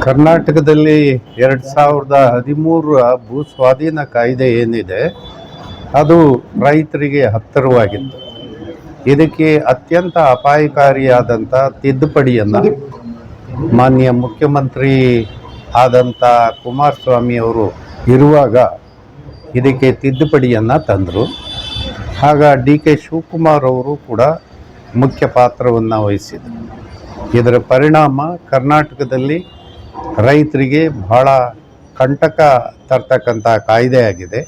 ಕರ್ನಾಟಕದಲ್ಲಿ 2013 ಭೂ ಸ್ವಾಧೀನ ಕಾಯ್ದೆ ಏನಿದೆ ಅದು ರೈತರಿಗೆ ಹತ್ತಿರವಾಗಿತ್ತು. ಇದಕ್ಕೆ ಅತ್ಯಂತ ಅಪಾಯಕಾರಿಯಾದಂಥ ತಿದ್ದುಪಡಿಯನ್ನು ಮಾನ್ಯ ಮುಖ್ಯಮಂತ್ರಿ ಆದಂಥ ಕುಮಾರಸ್ವಾಮಿ ಅವರು ಇರುವಾಗ ಇದಕ್ಕೆ ತಿದ್ದುಪಡಿಯನ್ನು ತಂದರು. ಆಗ ಡಿ.ಕೆ. ಶಿವಕುಮಾರ್ ಅವರು ಕೂಡ ಮುಖ್ಯ ಪಾತ್ರವನ್ನು ವಹಿಸಿದರು. ಇದರ ಪರಿಣಾಮ ಕರ್ನಾಟಕದಲ್ಲಿ ರೈತರಿಗೆ ಬಹಳ ಕಂಟಕ ತರ್ತಕ್ಕಂಥ ಕಾಯ್ದೆ ಆಗಿದೆ.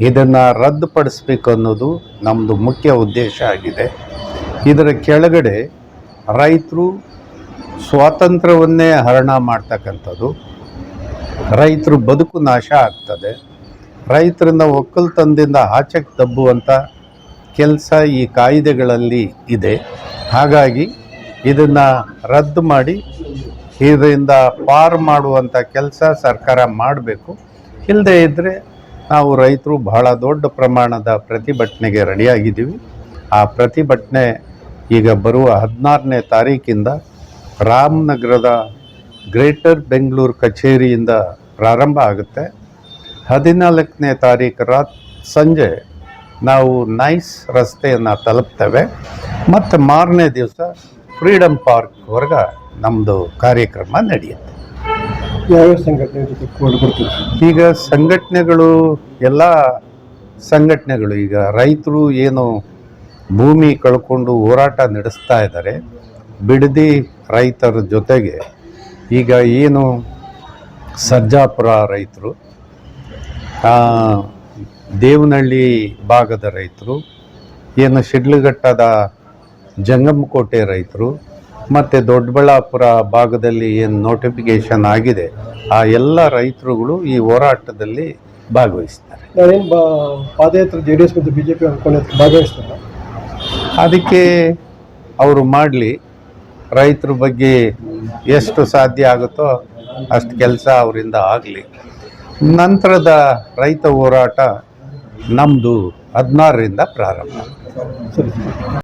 ಇದನ್ನು ರದ್ದುಪಡಿಸಬೇಕು ಅನ್ನೋದು ನಮ್ಮದು ಮುಖ್ಯ ಉದ್ದೇಶ ಆಗಿದೆ. ಇದರ ಕೆಳಗಡೆ ರೈತರು ಸ್ವಾತಂತ್ರ್ಯವನ್ನೇ ಹರಣ ಮಾಡ್ತಕ್ಕಂಥದ್ದು, ರೈತರು ಬದುಕು ನಾಶ ಆಗ್ತದೆ, ರೈತರನ್ನ ಒಕ್ಕಲ್ತನದಿಂದ ಆಚೆಗೆ ದಬ್ಬುವಂಥ ಕೆಲಸ ಈ ಕಾಯ್ದೆಗಳಲ್ಲಿ ಇದೆ. ಹಾಗಾಗಿ ಇದನ್ನು ರದ್ದು ಮಾಡಿ ಇದರಿಂದ ಪಾರು ಮಾಡುವಂಥ ಕೆಲಸ ಸರ್ಕಾರ ಮಾಡಬೇಕು. ಇಲ್ಲದೇ ಇದ್ದರೆ ನಾವು ರೈತರು ಬಹಳ ದೊಡ್ಡ ಪ್ರಮಾಣದ ಪ್ರತಿಭಟನೆಗೆ ರೆಡಿಯಾಗಿದ್ದೀವಿ. ಆ ಪ್ರತಿಭಟನೆ ಈಗ ಬರುವ 16ನೇ ತಾರೀಕಿಂದ ರಾಮನಗರದ ಗ್ರೇಟರ್ ಬೆಂಗಳೂರು ಕಚೇರಿಯಿಂದ ಪ್ರಾರಂಭ ಆಗುತ್ತೆ. 14ನೇ ತಾರೀಕು ಸಂಜೆ ನಾವು ನೈಸ್ ರಸ್ತೆಯನ್ನು ತಲುಪ್ತೇವೆ ಮತ್ತು ಮಾರನೇ ದಿವಸ ಫ್ರೀಡಮ್ ಪಾರ್ಕ್ವರೆಗೆ ನಮ್ಮದು ಕಾರ್ಯಕ್ರಮ ನಡೆಯುತ್ತೆ. ಯಾವ್ಯಾವ ಸಂಘಟನೆ ಜೊತೆ ಕೊಡ್ತೀವಿ? ಈಗ ಸಂಘಟನೆಗಳು ಎಲ್ಲ ಸಂಘಟನೆಗಳು ಈಗ ರೈತರು ಏನು ಭೂಮಿ ಕಳ್ಕೊಂಡು ಹೋರಾಟ ನಡೆಸ್ತಾ ಇದ್ದಾರೆ, ಬಿಡದಿ ರೈತರ ಜೊತೆಗೆ ಈಗ ಏನು ಸರ್ಜಾಪುರ ರೈತರು, ದೇವನಹಳ್ಳಿ ಭಾಗದ ರೈತರು, ಏನು ಶಿಡ್ಲಘಟ್ಟದ ಜಂಗಮಕೋಟೆ ರೈತರು ಮತ್ತು ದೊಡ್ಡಬಳ್ಳಾಪುರ ಭಾಗದಲ್ಲಿ ಏನು ನೋಟಿಫಿಕೇಷನ್ ಆಗಿದೆ ಆ ಎಲ್ಲ ರೈತರುಗಳು ಈ ಹೋರಾಟದಲ್ಲಿ ಭಾಗವಹಿಸ್ತಾರೆ. ನಾವೇನು ಪಾದಯಾತ್ರೆ JDS ಮತ್ತು BJP ಅನ್ಕೊಂಡು ಭಾಗವಹಿಸ್ತಾರೆ. ಅದಕ್ಕೆ ಅವರು ಮಾಡಲಿ, ರೈತರ ಬಗ್ಗೆ ಎಷ್ಟು ಸಾಧ್ಯ ಆಗುತ್ತೋ ಅಷ್ಟು ಕೆಲಸ ಅವರಿಂದ ಆಗಲಿ. ನಂತರದ ರೈತ ಹೋರಾಟ ನಮ್ಮದು 16ರಿಂದ ಪ್ರಾರಂಭ. ಸರಿ.